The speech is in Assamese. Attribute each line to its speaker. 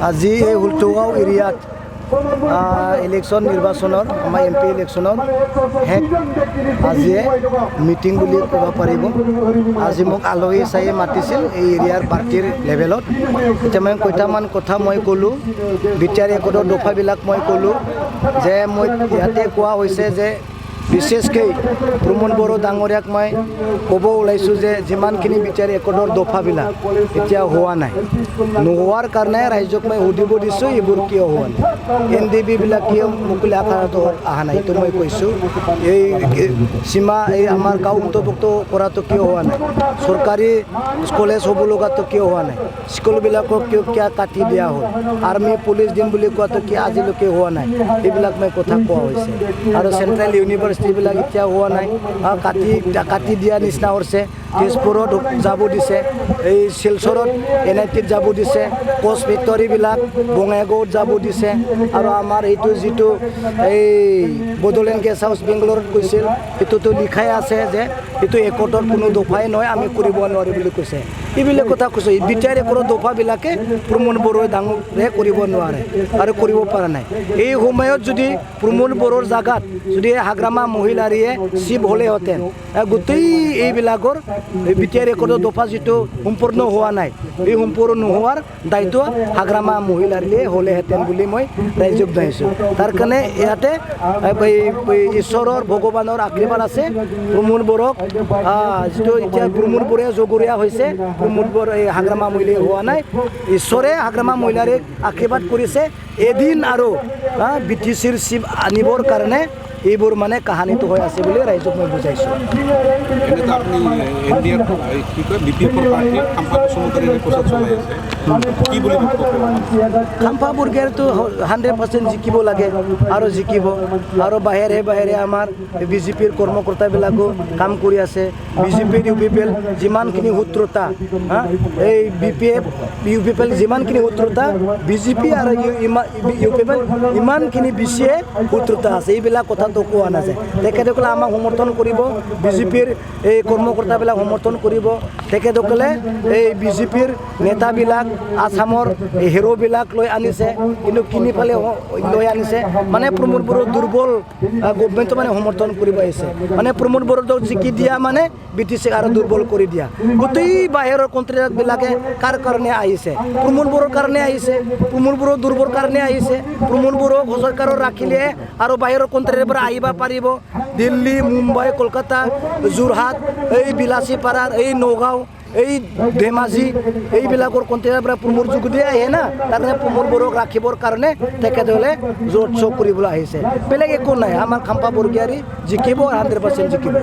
Speaker 1: আজি এই হুলথুগাঁও এৰিয়াত ইলেকশ্যন নিৰ্বাচনৰ আমাৰ MP ইলেকশ্যনৰ হেড আজিয়ে মিটিং বুলি ক'ব পাৰিব। আজি মোক আলহী চাই মাতিছিল এই এৰিয়াৰ পাৰ্টিৰ লেভেলত। এতিয়া মই কেইটামান কথা মই ক'লোঁ, বিটিআৰ ৰেকৰ্ডৰ দফাবিলাক মই ক'লোঁ যে মই ইয়াতে কোৱা হৈছে যে বিশেষকৈ প্ৰমোদ বড়ো ডাঙৰীয়াক মই ক'ব ওলাইছোঁ যে যিমানখিনি বিটিআৰ ৰেকৰ্ডৰ দফাবিলাক এতিয়া হোৱা নাই, নোহোৱাৰ কাৰণে ৰাইজক মই সুধিব দিছোঁ এইবোৰ কিয় হোৱা নাই, NDB-বিলাক কিয় মুকলি আকাৰত অহা নাই, এইটো মই কৈছোঁ। এই সীমা এই আমাৰ গাঁও অন্তৰ্ভুক্ত কৰাটো কিয় হোৱা নাই, চৰকাৰী কলেজ হ'ব লগাটো কিয় হোৱা নাই, স্কুলবিলাকক কিয় কাটি দিয়া হ'ল, আৰ্মি পুলিচ দিম বুলি কোৱাটো কিয় আজিলৈকে হোৱা নাই, এইবিলাক মই কথা কোৱা হৈছে। আৰু চেণ্ট্ৰেল ইউনিভাৰ্চিটিবিলাক এতিয়া হোৱা নাই, কাটি দিয়া নিচিনা হৈছে। তেজপুৰত যাব দিছে, এই শিলচৰত NIT-ত যাব দিছে, কোচ ফেক্টৰীবিলাক বঙাইগাঁৱত যাব দিছে। আৰু আমাৰ এইটো যিটো এই বড়োলেণ্ড গেষ্ট হাউচ বেংগলোৰত কৈছিল, সেইটোতো লিখাই আছে যে এইটো একোটাৰ কোনো দফাই নহয়, আমি কৰিব নোৱাৰি বুলি কৈছে। এইবিলাক কথা কৈছোঁ। বিটিআৰ ৰেকৰ্ডৰ দফাবিলাকে প্ৰমোদ বড়োৱে ডাঙৰে কৰিব নোৱাৰে আৰু কৰিব পৰা নাই। এই সময়ত যদি প্ৰমোদ বড়োৰ জাগাত যদি হাগ্ৰামা মহিলাৰীয়ে চিফ হ'লেহেঁতেন, গোটেই এইবিলাকৰ বিটিআৰ ৰেকৰ্ডৰ দফা যিটো সম্পূৰ্ণ হোৱা নাই, এই সম্পূৰ্ণ নোহোৱাৰ দায়িত্ব হাগ্ৰামা মহিলাৰীয়ে হ'লেহেঁতেন বুলি মই ৰাইজক জনাইছোঁ। তাৰ কাৰণে ইয়াতে ঈশ্বৰৰ ভগৱানৰ আশীৰ্বাদ আছে। প্ৰমোদ বড়োক যিটো এতিয়া প্ৰমোদ বড়োৱে জগৰীয়া হৈছে, প্ৰমোদ বড়ো এই হাগ্ৰামা মহিলাই হোৱা নাই, ঈশ্বৰে হাগ্ৰামা মহিলাৰীক আশীৰ্বাদ কৰিছে এদিন আৰু BTCৰ চিফ আনিবৰ কাৰণে। এইবোৰ মানে কাহানীটো হৈ আছে বুলি ৰাইজক মই বুজাইছোঁ। খাম্পা বৰগোহাঁইতো 100% জিকিব লাগে আৰু জিকিব। আৰু বাহিৰে বাহিৰে আমাৰ BJPৰ কৰ্মকৰ্তাবিলাকো কাম কৰি আছে। BJPৰ UPPL যিমানখিনি শত্ৰুতা, এই UPPL যিমানখিনি শত্ৰুতা, BJP আৰু UPPL ইমানখিনি বেছিয়ে শত্ৰুতা আছে। এইবিলাক কথাটো কোৱা নাযায়। তেখেতসকলে আমাক সমৰ্থন কৰিব, BJPৰ এই কৰ্মকৰ্তাবিলাক সমৰ্থন কৰিব। তেখেতসকলে এই BJPৰ নেতাবিলাক আসামৰ হিৰোবিলাক লৈ আনিছে, কিন্তু কিনি ফালে লৈ আনিছে। মানে প্ৰমোদ বড়োৰ দুৰ্বল গভমেণ্টটো মানে সমৰ্থন কৰিব আহিছে। মানে প্ৰমোদ বড়োক জিকি দিয়া মানে BTCক আৰু দুৰ্বল কৰি দিয়া। গোটেই বাহিৰৰ কণ্ট্ৰিবিলাকে কাৰ কাৰণে আহিছে? প্ৰমোদ বড়োৰ কাৰণে আহিছে, প্ৰমোদ বড়ো দুৰ্বল কাৰণে আহিছে। প্ৰমোদ বড়োক চৰকাৰৰ ৰাখিলে আৰু বাহিৰৰ কণ্ট্ৰিৰ পৰা আহিব পাৰিব। দিল্লী, মুম্বাই, কলকাতা, যোৰহাট, এই বিলাচীপাৰাৰ, এই নগাঁও, এই ধেমাজি, এইবিলাকৰ কণ্ট্ৰিৰ পৰা প্ৰমোদ যোগেদি আহে না। তাৰ কাৰণে প্ৰমোদ বড়োক ৰাখিবৰ কাৰণে তেখেতসকলে জোৰ চোৰ কৰিবলৈ আহিছে, বেলেগ একো নাই। আমাৰ খাম্পা বৰগোহাঁই জিকিব, 100% জিকিব।